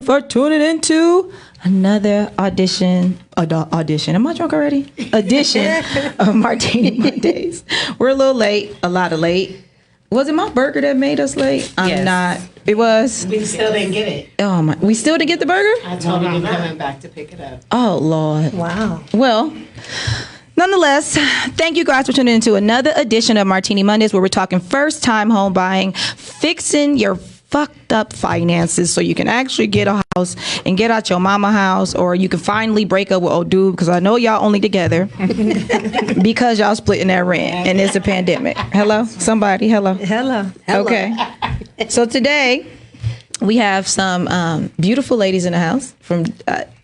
for tuning into another audition. Am I drunk already? Edition of Martini Mondays. We're a little late, a lot of late. Was it my burger that made us late? I'm not. It was. We still didn't get it. Oh my! We still didn't get the burger? I told him I'm coming back to pick it up. Oh Lord! Wow. Well, nonetheless, thank you guys for tuning into another edition of Martini Mondays, where we're talking first-time home buying, fixing your fucked up finances so you can actually get a house and get out your mama house, or you can finally break up with old dude, because I know y'all only together because y'all splitting that rent and it's a pandemic. Hello? Somebody, hello? Hello. Okay. So today we have some beautiful ladies in the house. From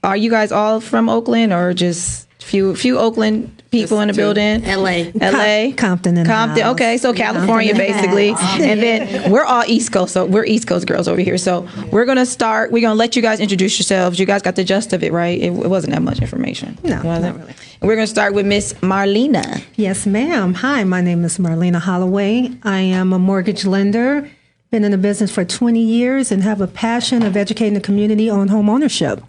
are you guys all from Oakland, or just few Oakland people in the building? LA. Compton in the house. Okay, so California basically. And then we're all East Coast, so we're East Coast girls over here. So we're gonna let you guys introduce yourselves. You guys got the gist of it, right? It wasn't that much information. No, not really. And we're gonna start with Miss Marlena. Yes, ma'am. Hi, my name is Marlena Holloway. I am a mortgage lender. Been in the business for 20 years and have a passion of educating the community on home ownership.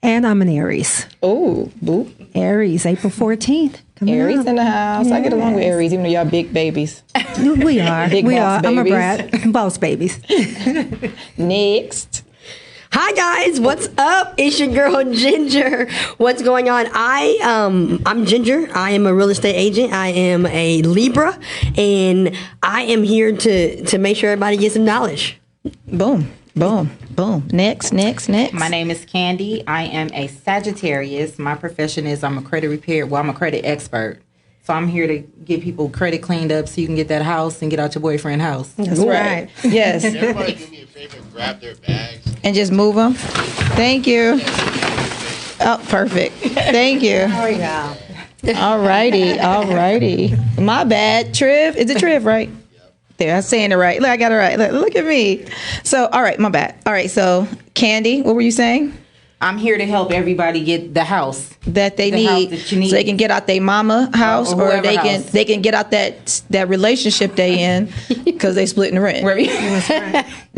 And I'm an Aries. Oh, boop. Aries, April 14th. Aries in the house. Yes. I get along with Aries, even though y'all big babies. We are. Big boss babies. I'm a brat. Boss babies. Next. Hi guys, what's up? It's your girl Ginger. What's going on? I'm Ginger. I am a real estate agent. I am a Libra, and I am here to make sure everybody gets some knowledge. Boom. Boom, boom. Next. My name is Candy. I am a Sagittarius. My profession is I'm a credit expert. So I'm here to get people credit cleaned up so you can get that house and get out your boyfriend's house. That's right. Yes. Everybody do me a favor, grab their bags. And just move them. Thank you. Oh, perfect. Thank you. There we go. All righty. My bad. Triv. Is it Triv, right? There, I'm saying it right. Look, I got it right. Look at me. So, all right, my bad. All right, so Candy, what were you saying? I'm here to help everybody get the house that they need, so they can get out their mama house, or they can get out that relationship they in because they splitting the rent. Right.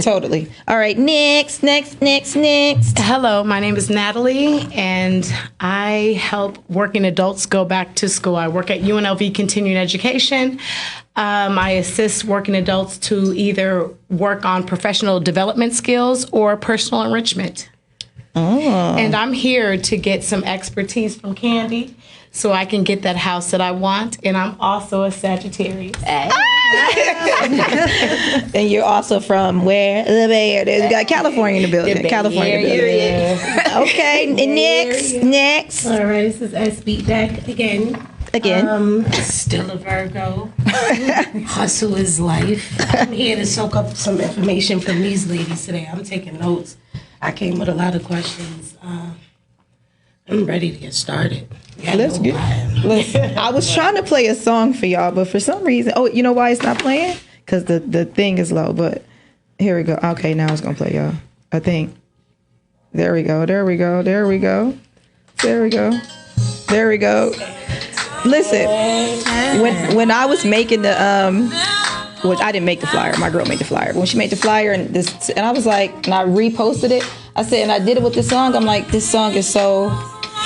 Totally. All right, next. Hello, my name is Natalie, and I help working adults go back to school. I work at UNLV Continuing Education. I assist working adults to either work on professional development skills or personal enrichment. Oh. And I'm here to get some expertise from Candy so I can get that house that I want. And I'm also a Sagittarius. And you're also from where? The Bay Area. We got California in the building. Okay, next. All right, this is SB Deck again. Still a Virgo. Hustle is life. I'm here to soak up some information from these ladies today. I'm taking notes. I came with a lot of questions. I'm ready to get started. Let's get. I was trying to play a song for y'all, but for some reason, you know why it's not playing? Because the thing is low. But here we go. Okay, now it's gonna play, y'all. I think. There we go. Listen, when I was making the I didn't make the flyer. My girl made the flyer. When she made the flyer and I was like, and I reposted it. I said, and I did it with this song. I'm like, this song is so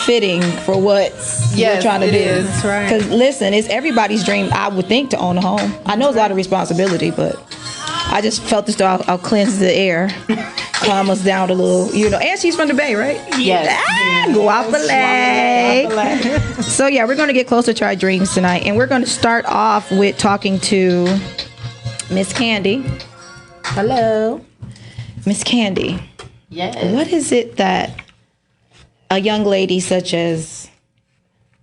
fitting for what you're trying to do. That's right. Because listen, it's everybody's dream, I would think, to own a home. I know it's a lot of responsibility, but I just felt as though I'll cleanse the air, calm us down a little, And she's from the Bay, right? Yes. Guapale. So yeah, we're going to get closer to our dreams tonight, and we're going to start off with talking to Miss Candy. Hello, Miss Candy. Yes. What is it that a young lady such as,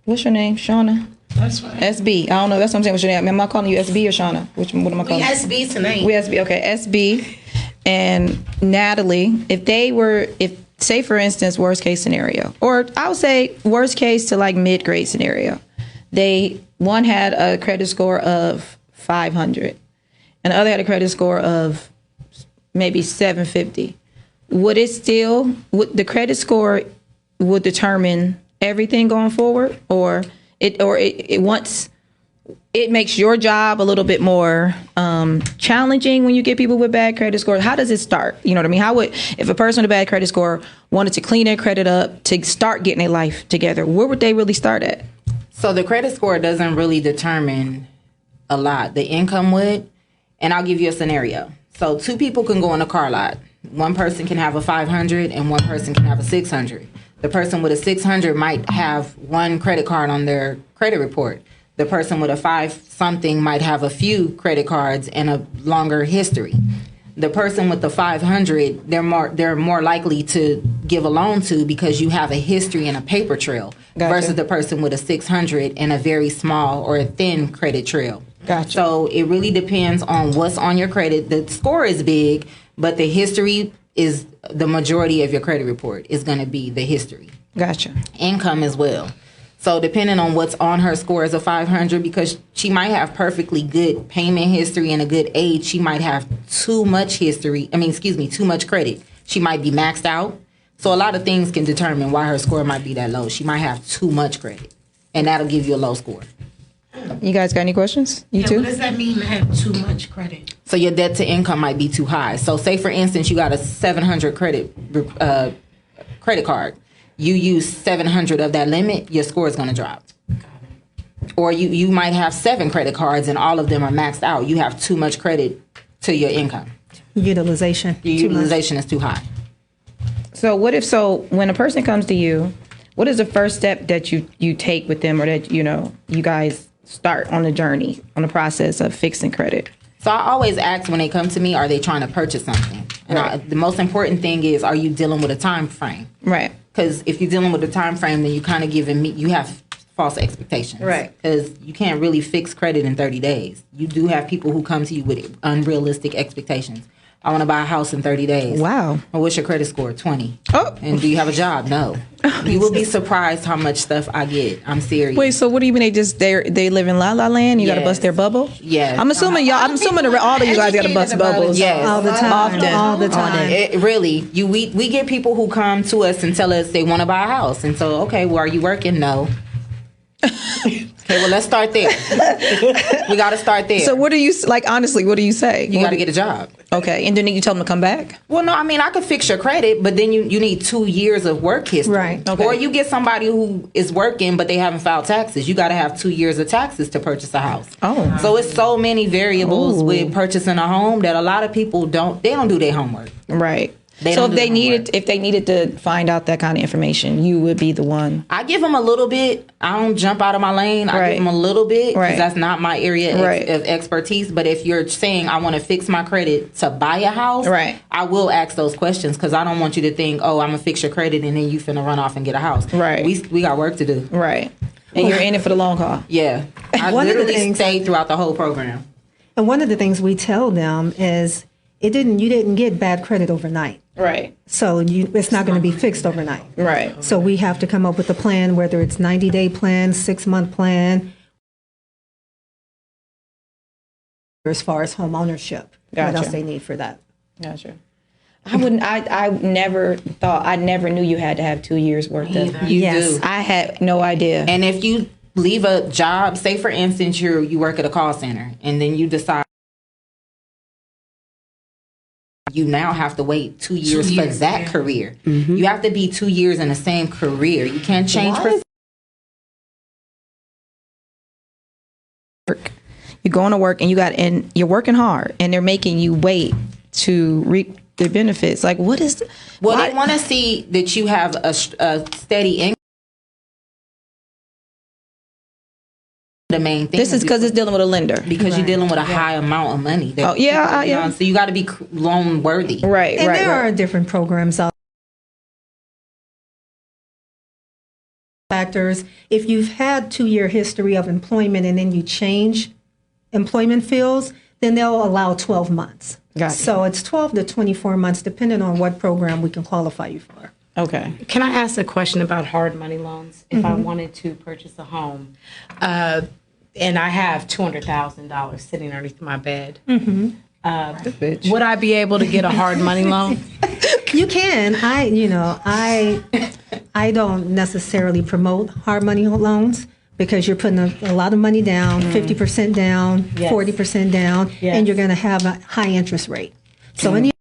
what's your name, Shauna? That's right. SB. I don't know. That's what I'm saying. What's your name? Am I calling you SB or Shauna? What am I calling you? SB tonight. We SB. Okay, SB and Natalie. If say for instance, worst case scenario, or I would say worst case to like mid-grade scenario, one had a credit score of 500, and the other had a credit score of maybe 750. Would the credit score would determine everything going forward, or it once it makes your job a little bit more challenging when you get people with bad credit scores. How does it start? You know what I mean? How would, if a person with a bad credit score wanted to clean their credit up to start getting their life together, where would they really start at? So the credit score doesn't really determine a lot. The income would, and I'll give you a scenario. So two people can go in a car lot. One person can have a 500 and one person can have a 600. The person with a 600 might have one credit card on their credit report. The person with a 5-something might have a few credit cards and a longer history. The person with the 500, they're more likely to give a loan to because you have a history and a paper trail. Gotcha. Versus the person with a 600 and a very small or a thin credit trail. Gotcha. So it really depends on what's on your credit. The score is big, but the history is the majority of your credit report is going to be the history. Gotcha. Income as well. So depending on what's on her score as a 500, because she might have perfectly good payment history and a good age, she might have too much too much credit. She might be maxed out. So a lot of things can determine why her score might be that low. She might have too much credit, and that'll give you a low score. You guys got any questions? You too? What does that mean, have too much credit? So your debt to income might be too high. So say, for instance, you got a 700 credit card. You use 700 of that limit, your score is going to drop. Or you might have 7 credit cards and all of them are maxed out. You have too much credit to your income. Utilization. Your utilization is too high. So when a person comes to you, what is the first step that you take with them, or that you guys start on the journey, on the process of fixing credit? So I always ask when they come to me, are they trying to purchase something? And the most important thing is, are you dealing with a time frame? Right. Because if you're dealing with a time frame, then you kind of you have false expectations. Right. Because you can't really fix credit in 30 days. You do have people who come to you with unrealistic expectations. I want to buy a house in 30 days. Wow. Well, what's your credit score? 20. Oh. And do you have a job? No. You will be surprised how much stuff I get. I'm serious. Wait, so what do you mean they live in La La Land? You got to Yes. bust their bubble? Yes. I'm assuming all of you guys got to bust bubbles. Yes. All the time. Often. All the time. Really, we get people who come to us and tell us they want to buy a house. And so, okay, well, are you working? No. Okay, well, let's start there. We got to start there. So what do you, honestly, what do you say? You got to get a job. Okay, and then you tell them to come back? Well, no, I mean, I could fix your credit, but then you need 2 years of work history. Right. Okay. Or you get somebody who is working, but they haven't filed taxes. You got to have 2 years of taxes to purchase a house. Oh. So it's so many variables Ooh. with purchasing a home that a lot of people don't do their homework. Right. They So don't if do they the homework. if they needed to find out that kind of information, you would be the one. I give them a little bit. I don't jump out of my lane. I Right. give them a little bit because Right. that's not my area Right. of expertise. But if you're saying I want to fix my credit to buy a house, Right. I will ask those questions because I don't want you to think, oh, I'm gonna fix your credit and then you finna run off and get a house. Right. We got work to do. Right. And you're in it for the long haul. Yeah. I One of the literally things- stayed throughout the whole program. And one of the things we tell them is you didn't get bad credit overnight. Right. So it's not going to be fixed overnight. Right. So we have to come up with a plan, whether it's 90-day plan, 6-month plan, as far as home ownership. What Gotcha. else they need for that. Gotcha. I never knew you had to have 2 years worth of. You Yes. do. I had no idea. And if you leave a job, say for instance you work at a call center and then you decide you now have to wait 2 years, for that career. You have to be 2 years in the same career. You can't change. You're going to work and you're working hard and they're making you wait to reap their benefits. Like, what is? Well, why- they want to see that you have a steady income. The main thing. This is because it's dealing with a lender. because you're dealing with a high amount of money. Oh, yeah, you know, yeah. So you got to be loan worthy. Right. And right. there right. are different programs out factors. If you've had 2-year history of employment and then you change employment fields, then they'll allow 12 months. Gotcha. So it's 12 to 24 months, depending on what program we can qualify you for. Okay. Can I ask a question about hard money loans? If I wanted to purchase a home, and I have $200,000 sitting underneath my bed, Bitch. would I be able to get a hard money loan? You can. I don't necessarily promote hard money loans because you're putting a lot of money down, 50% down, Yes. 40% down, Yes. and you're going to have a high interest rate. So any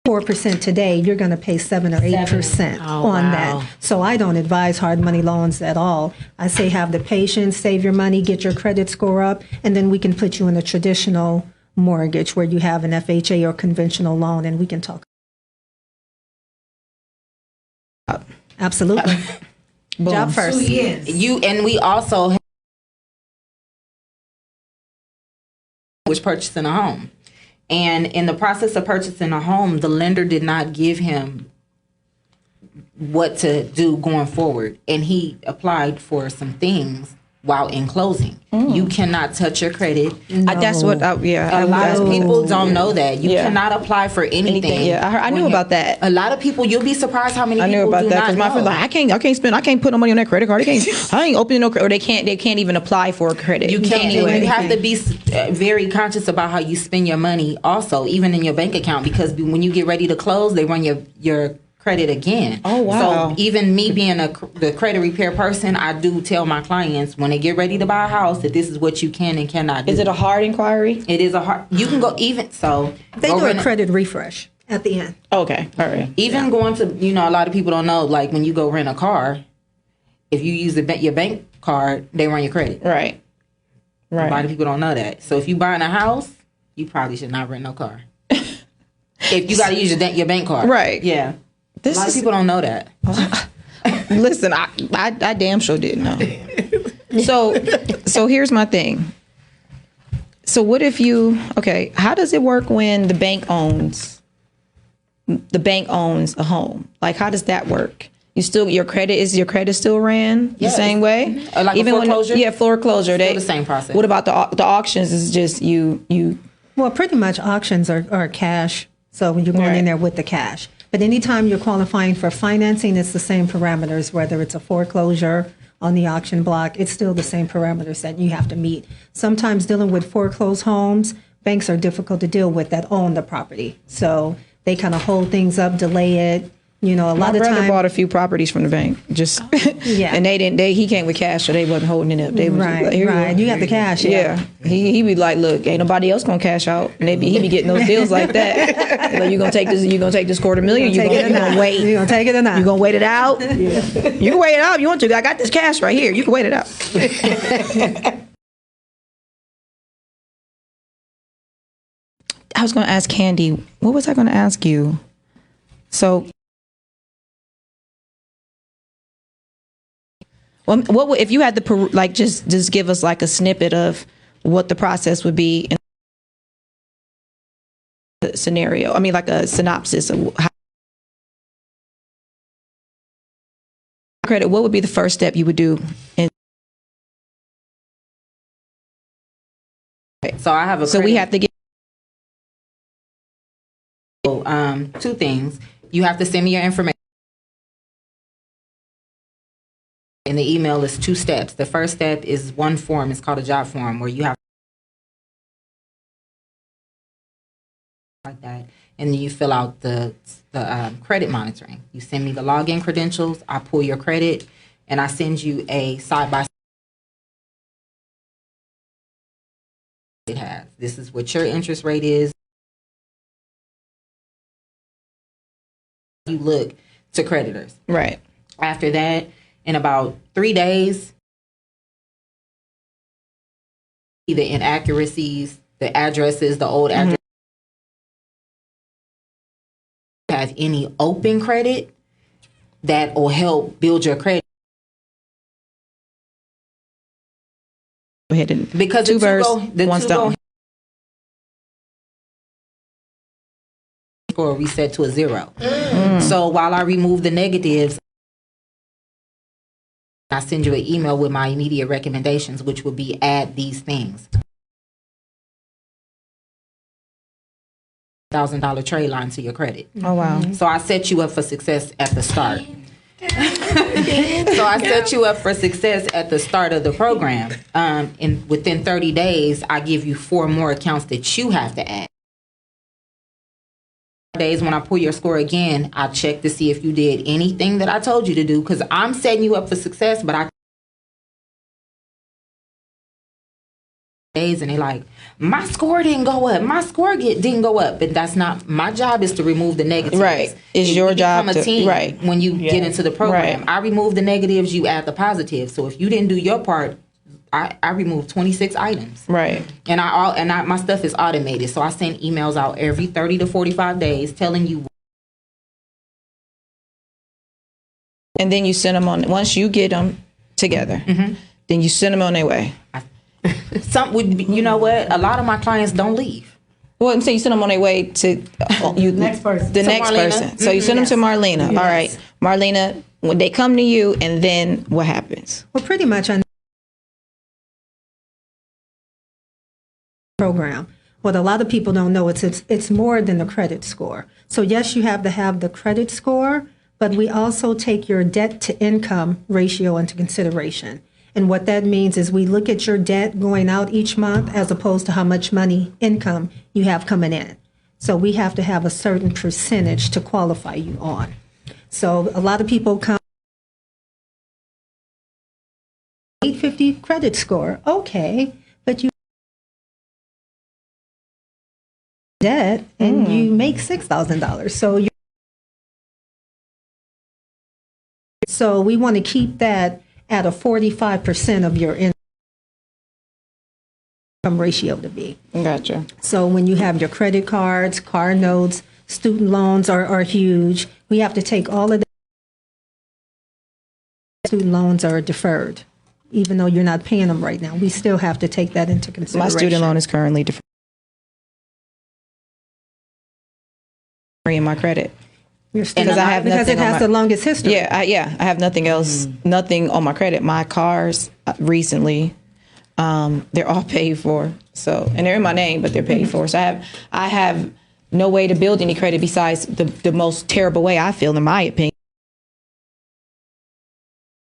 4% today, you're going to pay 7 or 8% Oh, on wow. that. So I don't advise hard money loans at all. I say have the patience, save your money, get your credit score up, and then we can put you in a traditional mortgage where you have an FHA or conventional loan, and we can talk. Absolutely. Job first. 2 years. We also was purchasing a home. And in the process of purchasing a home, the lender did not give him what to do going forward. And he applied for some things while in closing. You cannot touch your credit. That's what. A lot of people don't know that. You Yeah. cannot apply for anything. Yeah, I knew about that. A lot of people, you'll be surprised how many I people knew about do that not because my friend's know. like, I can't put no money on that credit card. I ain't opening no credit. Or they can't even apply for a credit. You can't. anyway. You have to be very conscious about how you spend your money also, even in your bank account, because when you get ready to close, they run your credit again. Oh, wow. So even me being the credit repair person, I do tell my clients when they get ready to buy a house that this is what you can and cannot do. Is it a hard inquiry? It is a hard. You can go even so. They go do a rent credit refresh at the end. Okay, all right. Even going to, a lot of people don't know, like when you go rent a car, if you use your bank card, they run your credit. Right. A lot Right. of people don't know that. So if you buying a house, you probably should not rent no car. If you got to use your bank card. Right. Yeah. A lot of people don't know that. Listen, I damn sure didn't know. So here's my thing. So what if how does it work when the bank owns a home? Like, how does that work? Your credit still ran the same way? Like a foreclosure? Foreclosure. Still the same process. What about the auctions? Is just you? Well, pretty much auctions are cash. So when you're going Right. in there with the cash. But anytime you're qualifying for financing, it's the same parameters, whether it's a foreclosure on the auction block, it's still the same parameters that you have to meet. Sometimes dealing with foreclosed homes, banks are difficult to deal with that own the property. So they kind of hold things up, delay it. A My lot of brother times. bought a few properties from the bank, Yeah. and he came with cash, so they wasn't holding it up. They was Right, like, here right. You got the cash, yeah. He be like, look, ain't nobody else gonna cash out, and he be getting those deals like that. Like, you gonna take this $250,000. You gonna wait. You gonna take it or not? You gonna wait it out? You can wait it out if you want to. I got this cash right here. You can wait it out. I was gonna ask Candy. What was I gonna ask you? So. Well, what would, if you had to just give us like a snippet of what the process would be in a scenario? I mean, like a synopsis of how credit. What would be the first step you would do? So I have a So we have to get. two things. You have to send me your information. And the email is 2 steps. The first step is one form. It's called a job form where you have like that, and then you fill out the credit monitoring. You send me the login credentials. I pull your credit, and I send you a side-by-side. It has. This is what your interest rate is. You look to creditors. Right. After that, in about 3 days, the inaccuracies, the addresses, the old address, have any open credit that will help build your credit. Go ahead and Because two birds, one two stone. Score reset to a 0. So while I remove the negatives, I send you an email with my immediate recommendations, which would be add these things. $1,000 trade line to your credit. Oh wow. So I set you up for success at the start. So I set you up for success at the start of the program. And within 30 days, I give you 4 more accounts that you have to add. days when I pull your score again, I check to see if you did anything that I told you to do, because I'm setting you up for success, but I days and they like, my score didn't go up, my score didn't go up, but that's not my job. Is to remove the negatives. Right. It's your job become a to team. right When you get into the program, Right. I remove the negatives, you add the positives. So if you didn't do your part, I removed 26 items. right. And my stuff is automated, so I send emails out every 30 to 45 days telling you. And then you send them on. Once you get them together, then you send them on their way. Some would, you know what? A lot of my clients don't leave. Well, I'm saying you send them on their way to you, Next person. the To next Marlena. person. So you send them to Marlena. All right, Marlena. When they come to you, and then what happens? Well, pretty much on program. What a lot of people don't know, it's more than the credit score. So yes, you have to have the credit score, but we also take your debt to income ratio into consideration. And what that means is we look at your debt going out each month as opposed to how much money income you have coming in. So we have to have a certain percentage to qualify you on. So a lot of people come 850 credit score. Okay, but you debt and you make $6,000. So we want to keep that at a 45% of your income ratio to be. Gotcha. So when you have your credit cards, car notes, student loans are huge. We have to take all of that. Student loans are deferred. Even though you're not paying them right now, we still have to take that into consideration. My student loan is currently deferred in my credit. Because I have because nothing it on has my- the longest history. Yeah, I have nothing else, nothing on my credit. My cars recently, they're all paid for. So, and they're in my name, but they're paid for. So I have no way to build any credit besides the most terrible way I feel, in my opinion.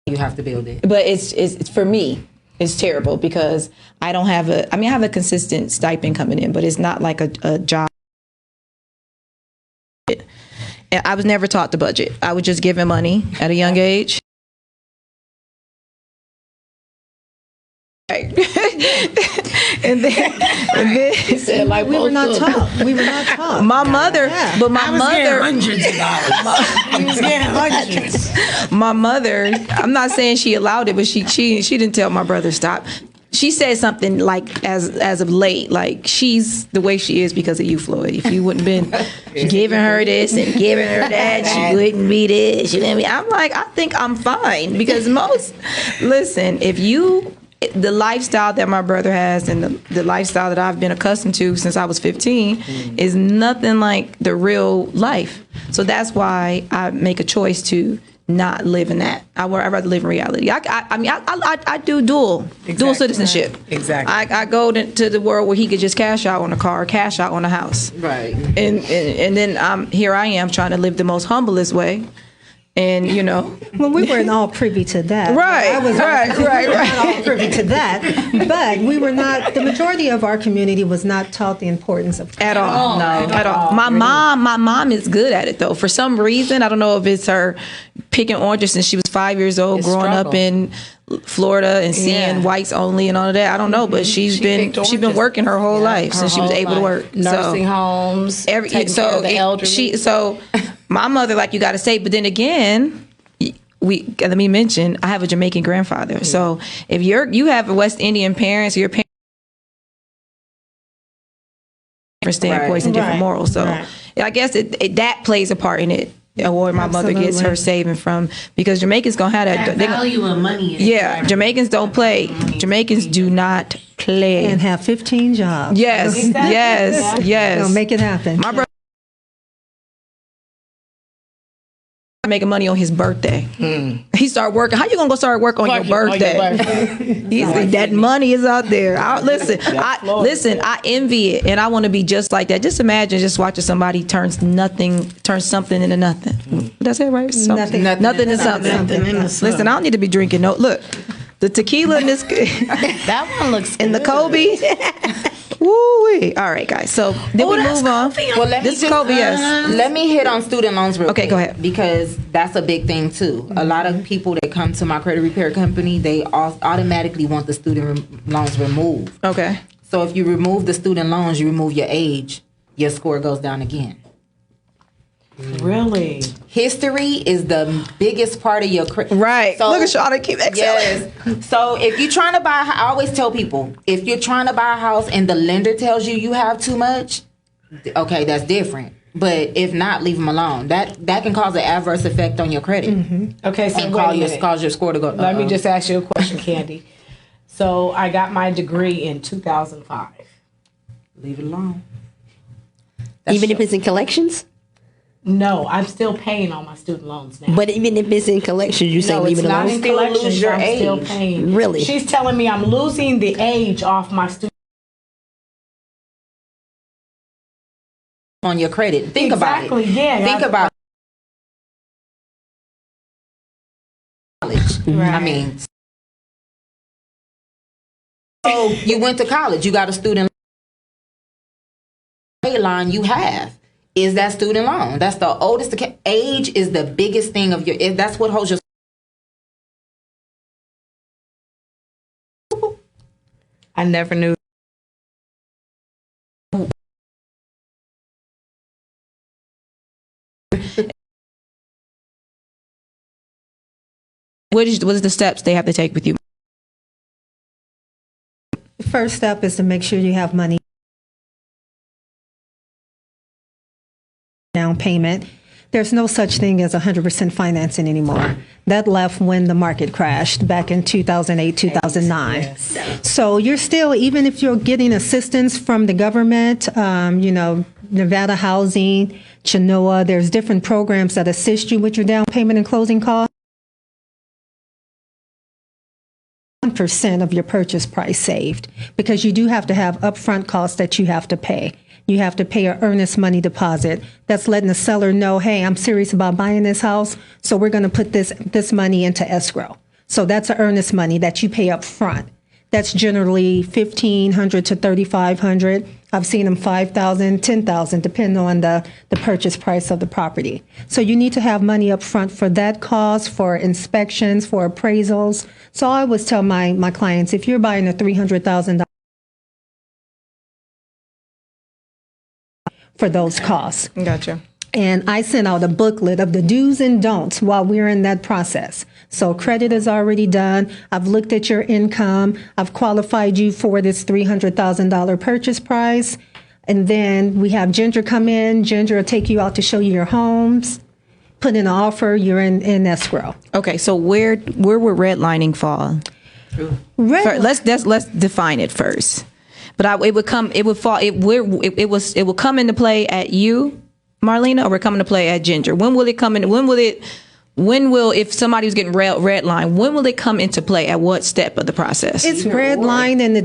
You have to build it. But it's for me, it's terrible because I don't have I have a consistent stipend coming in, but it's not like a job. And I was never taught to budget. I was just given money at a young age. Right. and then Said like We were both not of taught. We were not taught. my mother, but my I was getting mother, hundreds of dollars. He was getting hundreds. my mother, I'm not saying she allowed it, but she didn't tell my brother stop. She said something like as of late, like she's the way she is because of you, Floyd. If you wouldn't been giving her this and giving her that, she wouldn't be this. You know what I mean? I'm like, I think I'm fine because listen, the lifestyle that my brother has and the lifestyle that I've been accustomed to since I was 15 is nothing like the real life. So that's why I make a choice to not live in that. I'd rather live in reality. I do dual citizenship. Exactly. I go to the world where he could just cash out on a car, cash out on a house. Right. And then here I am trying to live the most humblest way. And Well, we weren't all privy to that. Right, We were right. not all privy to that. But we were not. The majority of our community was not taught the importance of At all. No, at all. My mom is good at it though. For some reason, I don't know if it's her picking oranges since she was 5 years old, It's growing up struggle. in Florida and seeing whites only and all of that. I don't know, but she's been working her whole life since she was able to work. Nursing homes, taking care of the elderly. So my mother, like you got to say, but then again, let me mention, I have a Jamaican grandfather. So if you have West Indian parents, or your parents different standpoints and different morals. So I guess that plays a part in it. Or my mother gets her saving from, because Jamaicans gonna have that. The value of money is Jamaicans don't play. Jamaicans do not play. and have 15 jobs. Yes, yes. They'll make it happen. My brother making money on his birthday. He started working. How you gonna go start work on your birthday? He's like, that money is out there. Listen, I envy it, and I want to be just like that. Just imagine just watching somebody turn something into nothing. Did I say it right? Nothing Nothing into something. Listen, I don't need to be drinking. No, look, the tequila in this That one looks and the good. Kobe. Woo-wee. All right, guys. So then we move on. Well, let me This is COVID, yes. let me hit on student loans real Okay, quick. go ahead. Because that's a big thing too. A lot of people that come to my credit repair company, they automatically want the student loans removed. Okay. So if you remove the student loans, you remove your age, your score goes down again. Really? History is the biggest part of your credit. Right. Look at Shauna keep excelling. Yes. So if you're trying to buy, I always tell people, if you're trying to buy a house and the lender tells you have too much, okay, that's different. But if not, leave them alone. That can cause an adverse effect on your credit. Okay, so And wait a minute. cause your score to go. Let me just ask you a question, Candy. So I got my degree in 2005. leave it alone. Even if it's in collections? No, I'm still paying all my student loans now. But even if it's in collections, you say No, leave it's it not alone? in Still lose collections. your I'm still age. paying. Really? She's telling me I'm losing the age off my student. On your credit. Think about it. Exactly, yeah. Think about college. I mean, so you went to college. You got a student line you have. Is that student loan? That's the oldest. Age is the biggest thing of your. That's what holds your. I never knew. What is the steps they have to take with you? The first step is to make sure you have money down payment. There's no such thing as 100% financing anymore. That left when the market crashed back in 2008, 2009. So you're still, even if you're getting assistance from the government, Nevada Housing, Chenoa, there's different programs that assist you with your down payment and closing costs. 1% of your purchase price saved, because you do have to have upfront costs that you have to pay. You have to pay an earnest money deposit. That's letting the seller know, hey, I'm serious about buying this house, so we're going to put this money into escrow. So that's an earnest money that you pay up front. That's generally $1,500 to $3,500. I've seen them $5,000, $10,000, depending on the purchase price of the property. So you need to have money up front for that cost, for inspections, for appraisals. So I always tell my clients, if you're buying a $300,000 for those costs. Gotcha. And I sent out a booklet of the do's and don'ts while we're in that process. So credit is already done. I've looked at your income. I've qualified you for this $300,000 purchase price. And then we have Ginger come in. Ginger will take you out to show you your homes, put in an offer. You're in escrow. Okay, so where would redlining fall? Let's define it first. But it would come into play at you, Marlena, or we're coming to play at Ginger? When will it come in? If somebody was getting redline, when will it come into play? At what step of the process? It's redline and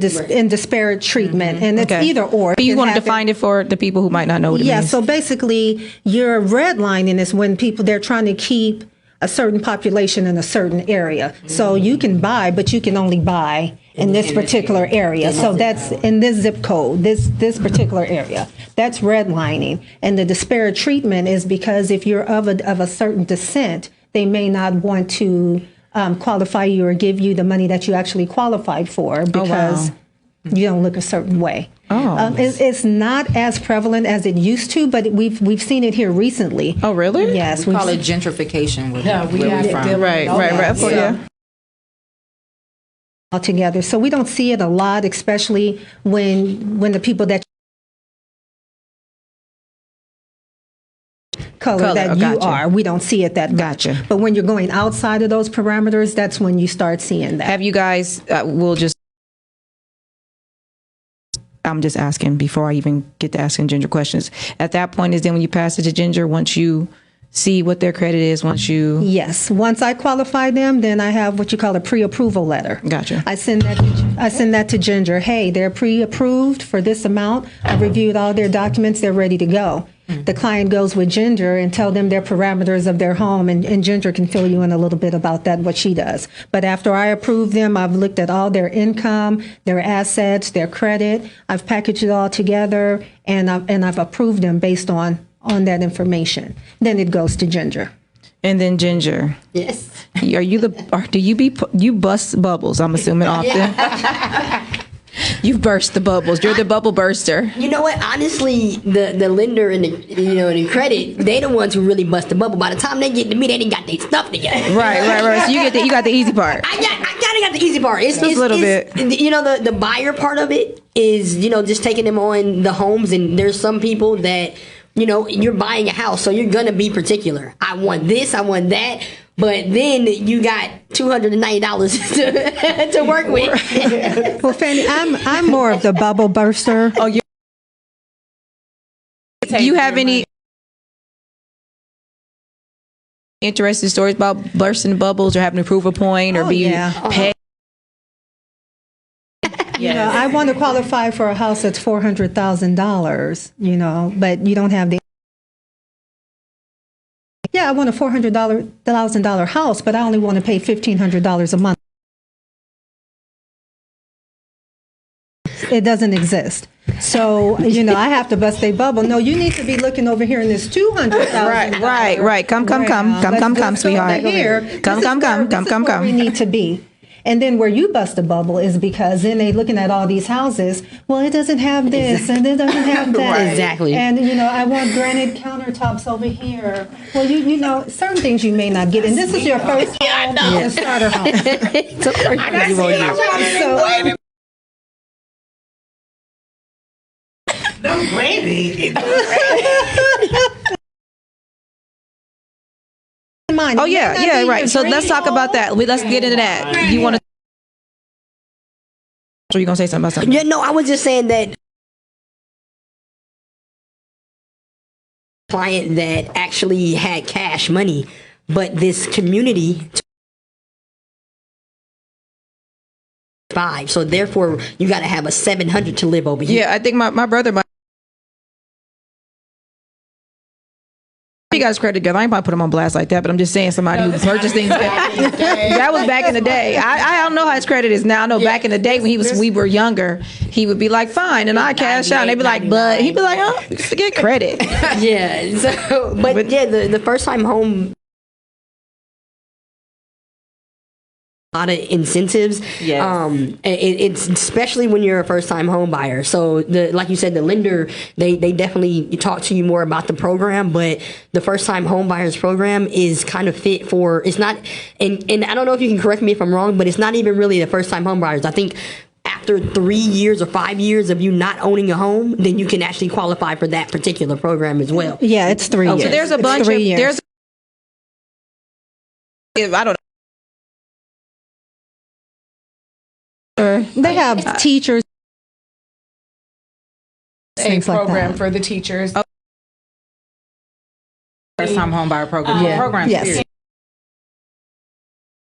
disparate treatment, and it's either or. But you want to define it for the people who might not know what it means? Yeah, so basically, your redlining is when they're trying to keep a certain population in a certain area. So you can buy, but you can only buy in this particular area. So that's in this zip code, this particular area. That's redlining. And the disparate treatment is because if you're of a certain descent, they may not want to qualify you or give you the money that you actually qualified for because you don't look a certain way. It's not as prevalent as it used to, but we've seen it here recently. Oh, really? Yes. We call it gentrification. Right. Of course, yeah. Altogether. So we don't see it a lot, especially when the people that color that you are, we don't see it that much. Gotcha. But when you're going outside of those parameters, that's when you start seeing that. Have you guys, I'm just asking before I even get to asking Ginger questions. At that point is then when you pass it to Ginger, once you see what their credit is, Yes. Once I qualify them, then I have what you call a pre-approval letter. Gotcha. I send that to Ginger. Hey, they're pre-approved for this amount. I've reviewed all their documents. They're ready to go. The client goes with Ginger and tell them their parameters of their home, and Ginger can fill you in a little bit about that, what she does. But after I approve them, I've looked at all their income, their assets, their credit. I've packaged it all together, and I've approved them based on that information. Then it goes to Ginger. And then Ginger. Yes. Are you you bust bubbles, I'm assuming often. You've burst the bubbles. You're the bubble burster. You know what? Honestly, the lender and the credit, they the ones who really bust the bubble. By the time they get to me, they didn't got their stuff together. Right. So you got the easy part. I kind of got the easy part. It's Just a little bit. The buyer part of it is just taking them on the homes, and there's some people that you're buying a house, so you're gonna be particular. I want this, I want that. But then you got $290 to work with. Well, Fanny, I'm more of the bubble burster. Oh, do you have any interesting stories about bursting bubbles or having to prove a point or paid? I want to qualify for a house that's $400,000, but you don't have the. Yeah, I want a $400,000 house, but I only want to pay $1,500 a month. It doesn't exist. So, I have to bust a bubble. No, you need to be looking over here in this $200,000. Right. Come, sweetheart. Come. We need to be. And then where you bust a bubble is because then they looking at all these houses. Well, it doesn't have this and it doesn't have that. Exactly. And I want granite countertops over here. Well, certain things you may not get. And this is your first home, a starter home. No gravy. Oh yeah, right. So let's talk about that. Let's get into that. You want to? Or you gonna say something about something? Yeah, no, I was just saying that client that actually had cash money, but this community. So therefore, you got to have a 700 to live over here. Yeah, I think my brother. He got his credit together. I ain't probably put him on blast like that, but I'm just saying somebody who purchased things. That was back in the day. I don't know how his credit is now. I know back in the day when we were younger, he would be like, fine, and I cash out. And they'd be like, but he'd be like, oh, forget credit. Yeah. So, but yeah, the first time home. A lot of incentives. Yes. It's especially when you're a first time home buyer. So like you said, the lender, they definitely talk to you more about the program, but the first time home buyers program is kind of fit for, it's not, and I don't know if you can correct me if I'm wrong, but it's not even really the first time home buyers. I think after 3 years or 5 years of you not owning a home, then you can actually qualify for that particular program as well. Yeah, it's 3 years. So there's a bunch of, I don't know. They have teachers. A program for the teachers. First time home buyer program. Programs. Yes. Period.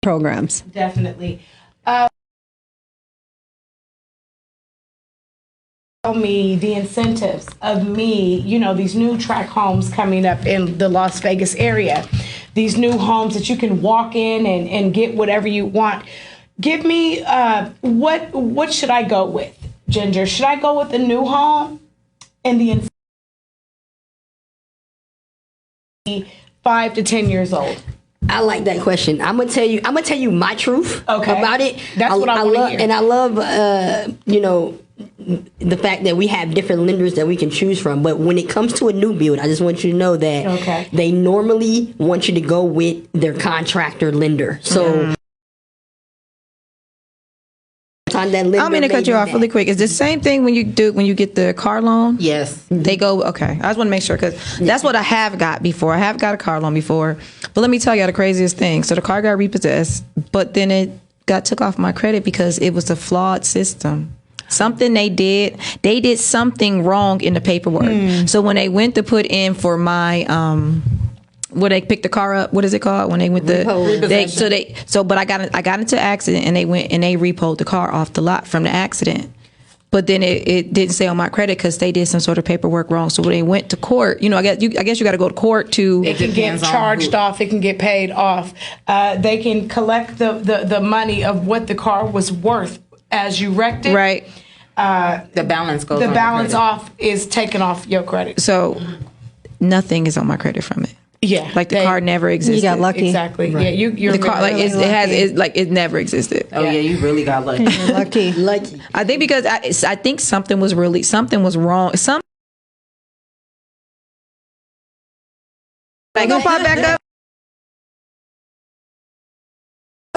Programs. Definitely. Tell me the incentives of me, these new tract homes coming up in the Las Vegas area, these new homes that you can walk in and get whatever you want. Give me what should I go with, Ginger? Should I go with the new home and the 5 to 10 years old? I like that question. I'm gonna tell you my truth about it. That's what I want to hear. And I love the fact that we have different lenders that we can choose from. But when it comes to a new build, I just want you to know that they normally want you to go with their contractor lender. So I'm going to cut you off really quick. Is the same thing when you get the car loan? Yes. They go, okay. I just want to make sure because that's what I have got before. I have got a car loan before. But let me tell you the craziest thing. So the car got repossessed, but then it got took off my credit because it was a flawed system. Something they did something wrong in the paperwork. So when they went to put in for my where they picked the car up, what is it called? When they went but I got into an accident and they went and they repoed the car off the lot from the accident. but then it didn't say on my credit because they did some sort of paperwork wrong. So when they went to court, I guess you got to go to court to. It can get charged off. It can get paid off. They can collect the money of what the car was worth as you wrecked it. Right. The balance goes. The on balance credit. off is taken off your credit. So nothing is on my credit from it. Yeah, Like the car never existed. You got lucky. Exactly. Right. Yeah, you're The car, like it never existed. Oh yeah, you really got lucky. You're lucky. Lucky. I think because I think something was wrong. They gonna pop back up.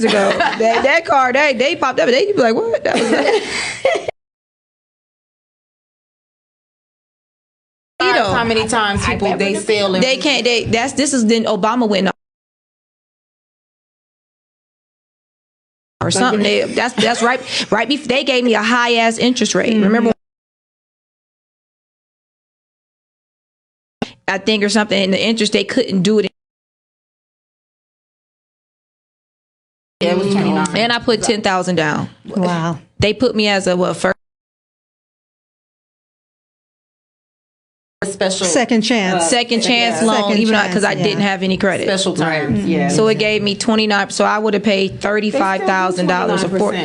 Ago. that car, they popped up. They be like, what? That was How many times people they sell and they can't. This is then Obama went or something. That's right. Right before they gave me a high ass interest rate. Remember? I think or something. And the interest they couldn't do it. Yeah, it was 29. And I put 10,000 down. Wow. They put me as a first Special Second chance. second chance loan, Second even chance, because I yeah. didn't have any credit. special terms. Yeah. So it gave me 29. So I would have paid $35,000 a quarter.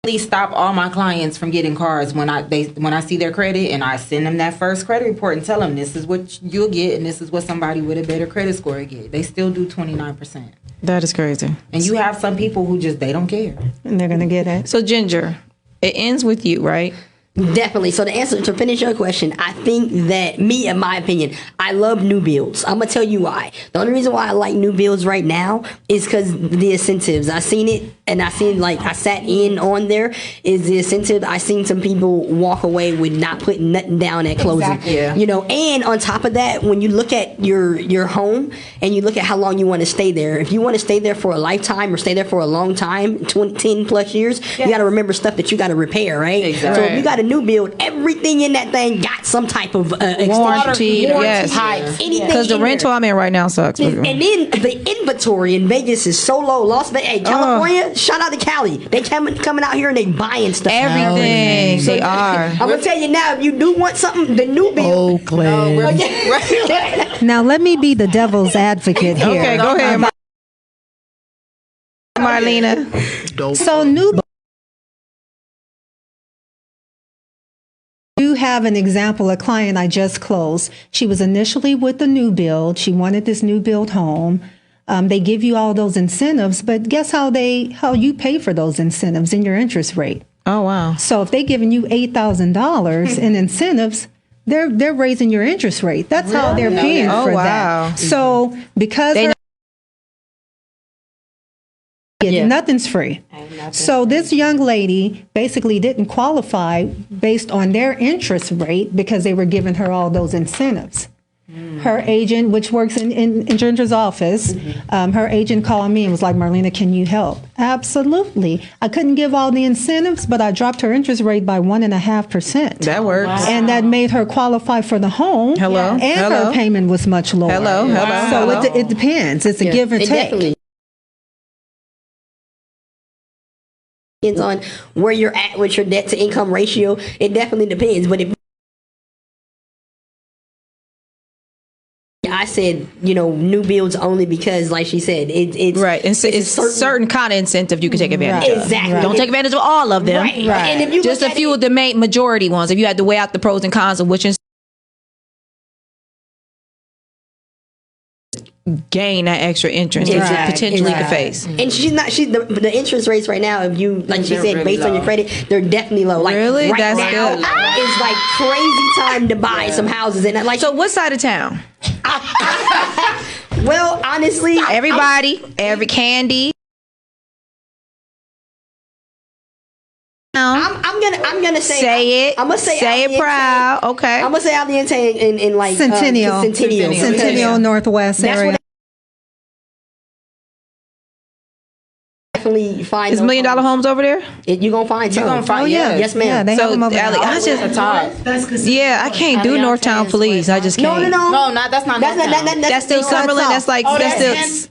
Really stop all my clients from getting cars when I see their credit and I send them that first credit report and tell them this is what you'll get and this is what somebody with a better credit score will get. They still do 29%. That is crazy. And you have some people who just they don't care. And they're going to get it. So Ginger, it ends with you, right? Definitely. So to finish your question, I think that in my opinion, I love new builds. I'm gonna tell you why. The only reason why I like new builds right now is because the incentives. I seen it, and I sat in on there is the incentive. I seen some people walk away with not putting nothing down at closing. Exactly. Yeah. And on top of that, when you look at your home and you look at how long you want to stay there, if you want to stay there for a lifetime or stay there for a long time, 10 plus years, you got to remember stuff that you got to repair, right? Exactly. So if you got a new build, everything in that thing got some type of Warranty, yes. anything. Because the in rental there. I'm in right now sucks. And then the inventory in Vegas is so low. California, shout out to Cali. They coming out here and they buying stuff. Everything. They are. I'm gonna tell you now, if you do want something, the new build. Now, let me be the devil's advocate here. Okay, go ahead, Marlena. So, you have an example, a client I just closed. She was initially with the new build. She wanted this new build home. They give you all those incentives, but guess how you pay for those incentives in your interest rate. Oh, wow. So if they're giving you $8,000 in incentives, they're raising your interest rate. That's how they're paying for wow. that. So because nothing's free. So this young lady basically didn't qualify based on their interest rate because they were giving her all those incentives. Her agent, which works in Ginger's office, her agent called me and was like, Marlena, can you help? Absolutely. I couldn't give all the incentives, but I dropped her interest rate by 1.5%. That works. Wow. And that made her qualify for the home. Hello. And Hello. her payment was much lower. Hello. Hello. So Hello. it depends. It's a give and take. Definitely. Depends on where you're at with your debt to income ratio. It definitely depends. But if I said, new builds only because, like she said, it's right. It's certain kind of incentive you can take advantage of. Exactly. Don't take advantage of all of them. Right. And if you just a few of the majority ones. If you had to weigh out the pros and cons of which gain that extra interest that you potentially could face. And the interest rates right now, if you, like she said, really based on your credit, they're definitely low. Like really? right That's now, good. it's like crazy time to buy some houses. And like, So what side of town? well, honestly, Every candy. I'm gonna say it. I'm gonna say it proud. Okay. I'm gonna say out the intake in like Centennial. Centennial Northwest That's area. definitely find. Is $1 million homes over there? You gonna find some. You gonna find? yeah. Yes, ma'am. Yeah, they have them over there. Allie, I just At the top. That's considered. yeah, I can't do Alliance Northtown is Police. I just can't. No. No, that's not. Northtown. That's still Summerlin. That's like Oh, that's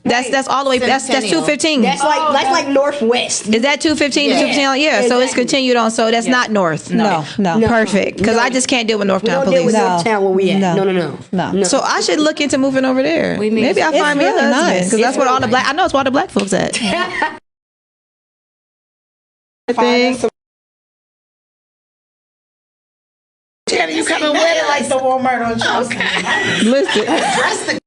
that's still that's all the way. That's Centennial. 215. That's like northwest. Is that 215 to 215? Yeah, so it's continued on. So that's not north. No. Perfect. Because I just can't deal with We Northtown don't deal with Police. Northtown where we at. No. No. So I should look into moving over there. Maybe I'll find me a really husband nice. because that's where all the black. I know it's where all the black folks at. I think. Jenny, you coming with it like the Walmart on Charleston. Listen.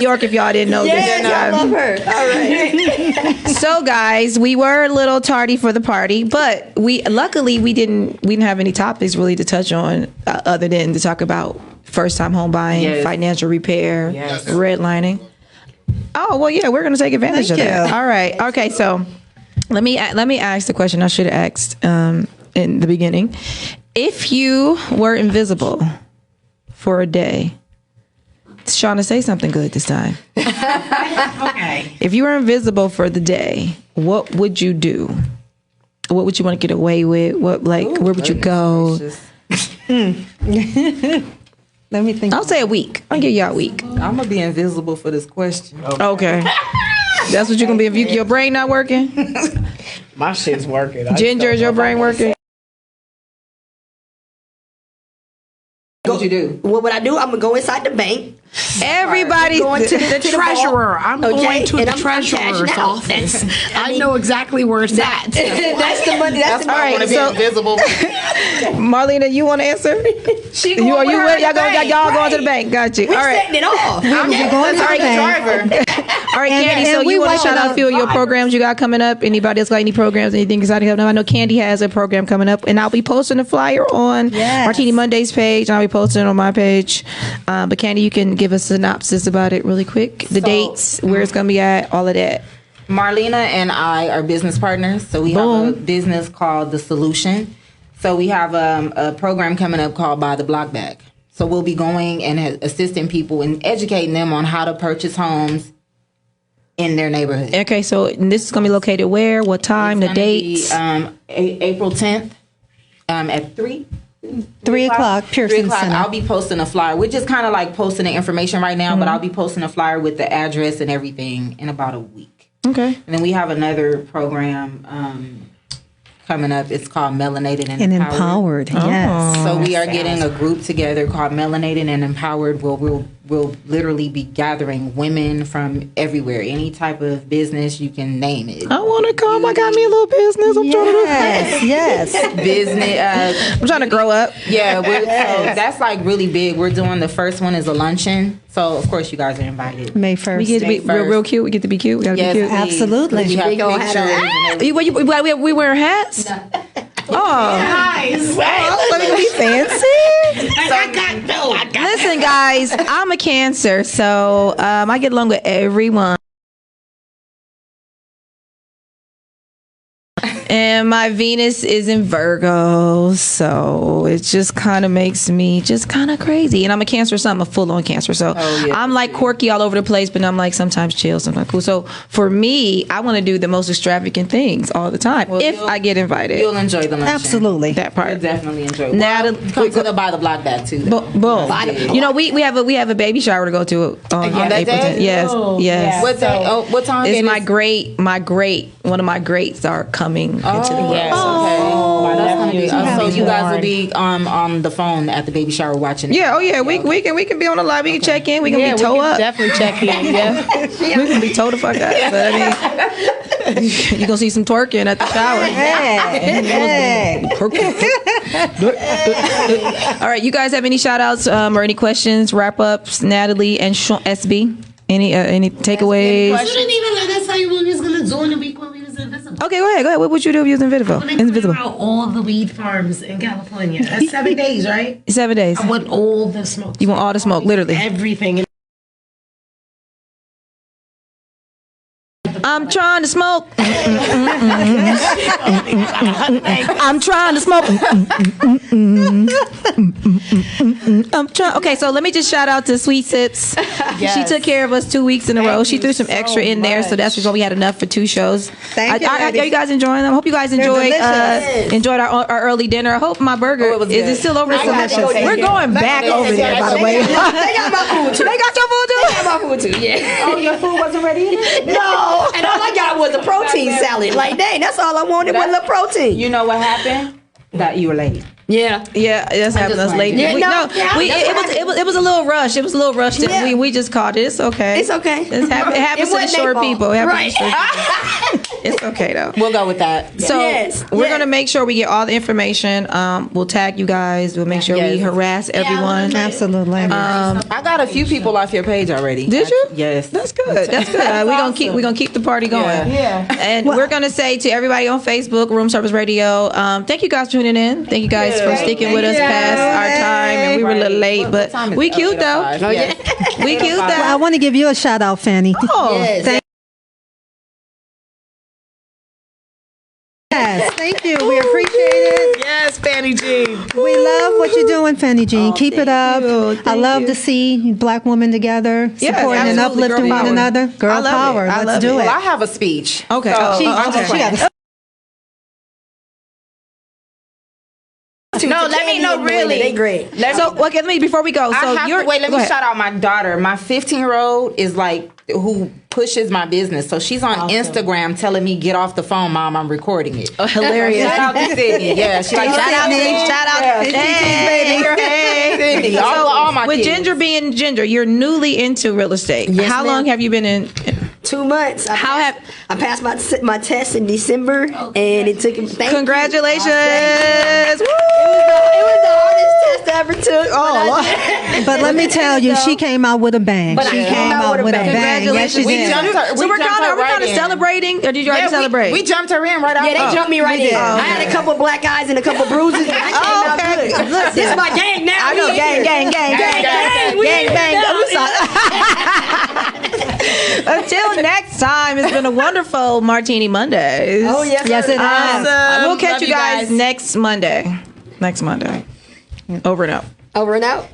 New York, if y'all didn't know Yes, this. I love her. All right. So guys, we were a little tardy for the party, but luckily we didn't have any topics really to touch on other than to talk about first time home buying, Yes. financial repair, Yes. redlining. Oh well, yeah, we're gonna take advantage of that. All right, okay. So let me ask the question I should have asked in the beginning. If you were invisible for a day, Shauna, say something good this time. Okay. If you were invisible for the day, what would you do? What would you want to get away with? Where would you go? Let me think. I'll say a week. I'll give y'all a week. I'm gonna be invisible for this question. Okay. That's what you're gonna be if your brain not working? My shit's working. Ginger, is your brain working? What would you do? What would I do? I'm gonna go inside the bank. Everybody Going to the Treasurer. I'm going to and the I'm treasurer's cashing out. office. I know exactly where it's at. That's the money. That's the all money. right. So, Invisible. Marlena, you want to answer? She You going with her to y'all the bank. going to the bank? Got you. We All right. setting it off. We're going to the bank. All right, Candy. So and we you want to want shout out to- a few of your programs you got coming up? Anybody else got any programs? Anything exciting coming up? I know Candy has a program coming up, and I'll be posting a flyer on Yes. Martini Monday's page. And I'll be posting it on my page. But Candy, you can give us a synopsis about it really quick. The dates, where it's going to be at, all of that. Marlena and I are business partners. So we have a business called The Solution. So we have a program coming up called Buy the Block Back. So we'll be going and assisting people and educating them on how to purchase homes in their neighborhood. Okay, so this is going to be located where? What time? It's The gonna dates? be, April 10th at 3. 3 o'clock, 3 Pearson o'clock. Center. I'll be posting a flyer. We're just kind of like posting the information right now, but I'll be posting a flyer with the address and everything in about a week. Okay. And then we have another program coming up. It's called Melanated and And Empowered. empowered, yes. So we are getting a group together called Melanated and Empowered where we'll literally be gathering women from everywhere. Any type of business you can name it. I want to come. I got me a little business. I'm Yes. Business. I'm trying to grow up. Yeah, so that's like really big. We're doing the first one is a luncheon. So of course you guys are invited. May 1st. We get to be real cute. We get to be cute. We got to Yes, be cute. please. Absolutely. We have Big old pictures hat on. and everything. We wear hats? Oh. Guys, Let me be fancy. I got Listen, guys, I'm a Cancer, so I get along with everyone. And my Venus is in Virgo, so it just kind of makes me just kind of crazy. And I'm a Cancer, so I'm a full-on Cancer. So I'm like quirky all over the place, but I'm like sometimes chill, sometimes cool. So for me, I want to do the most extravagant things all the time if I get invited. You'll enjoy the luncheon. Absolutely. That You'll part. definitely enjoy it. Natalie- Come to the Buy the Block Back too. though. Boom. You know, we have a baby shower to go to on that April day? 10th. Yes, yes. What day? What time? It's it my is? great, one of my greats are coming into the world. Yes, okay. That's gonna be, so you guys will born. be on the phone at the baby shower watching it. Yeah, oh yeah, we can be on the live. We can check in. We can be toe up. Definitely check in. Yeah. We can be toe the fuck up. But I mean, you gonna see some twerking at the shower. All right, you guys have any shout outs or any questions, wrap ups, Natalie and Sean, SB? Any takeaways? You didn't even let us tell you what we was gonna do in the week when we was invisible. Okay, go ahead. What would you do if you was invisible? When they clear out all the weed farms in California. That's 7 days, right? 7 days. I want all the smoke. You want all the smoke, literally. Everything. I'm trying to smoke. I'm trying to smoke. I'm trying. Okay, so let me just shout out to Sweet Sips. She took care of us 2 weeks in a row. She threw some extra in there, so that's why we had enough for 2 shows. Thank you, Are ladies. you guys enjoying them? I hope you guys enjoyed our early dinner. I hope my burger is it still over there? We're going back over there, by the way. They got my food too. They got your food too? They got my food too. Yeah. Oh, your food wasn't ready? No. And all I got was a protein salad. Like, dang, that's all I wanted was a little protein. You know what happened? That you were late. Yeah. Yeah, that's happened to us late. Yeah, It was a little rush. It was a little rush. Yeah. We just caught it. It's okay. It's okay. It happens to the wasn't short their fault. people. It happens Right. to the short people. It's okay though. We'll go with that. So Yes, we're yes. gonna make sure we get all the information. We'll tag you guys. We'll make sure we Yes. harass everyone. Absolutely. I got a few people off your page already. Did you? Yes. That's good. That's good. We're gonna keep the party going. Yeah. And we're gonna say to everybody on Facebook, Room Service Radio, thank you guys for tuning in. Thank you guys for sticking with us past our time, and we were a little late, but we cute though. We cute I though. want to give you a shout out, Fanny. Oh, Thank you. We appreciate it. Yes, Fanny Jean. We love what you're doing, Fanny Jean. Keep it up. you. I love to see Black women together, Yes, supporting and absolutely. uplifting Girl one power. another. I Girl love it. power. I Let's love do it. it. Well, I have a speech. okay. So- She okay. got No, let me know really. They great. So okay, let me before we go. So I have you're to wait. Let go me ahead. shout out my daughter. My 15-year-old is like who pushes my business. So she's on Instagram telling me get off the phone, Mom. I'm recording it. Hilarious. Shout out to Sydney. Yeah, she's like Shout out, Sydney. shout out, Hey, Sydney. All my with kids. Ginger being Ginger, you're newly into real estate. Yes, How ma'am. long have you been in? 2 months. I passed my test in December, and it took. Congratulations! It was the hardest test I ever took. But let me tell you, she came out with a bang. But I She came out with a bang. Congratulations! Yes, she We did. jumped her. So we're kind of celebrating, or did you already celebrate? We jumped her in right Yeah, after. they jumped me right in. did. I had a couple black eyes and a couple bruises. I came out okay. good. Listen. This is my gang now. I know, We gang, here. gang, gang, gang, gang, We gang, here bang. now. Until next time, it's been a wonderful Martini Mondays. Oh yes, Yes, it has. We'll catch Love you you guys guys. next Monday. Next Monday. Over and out. Over and out.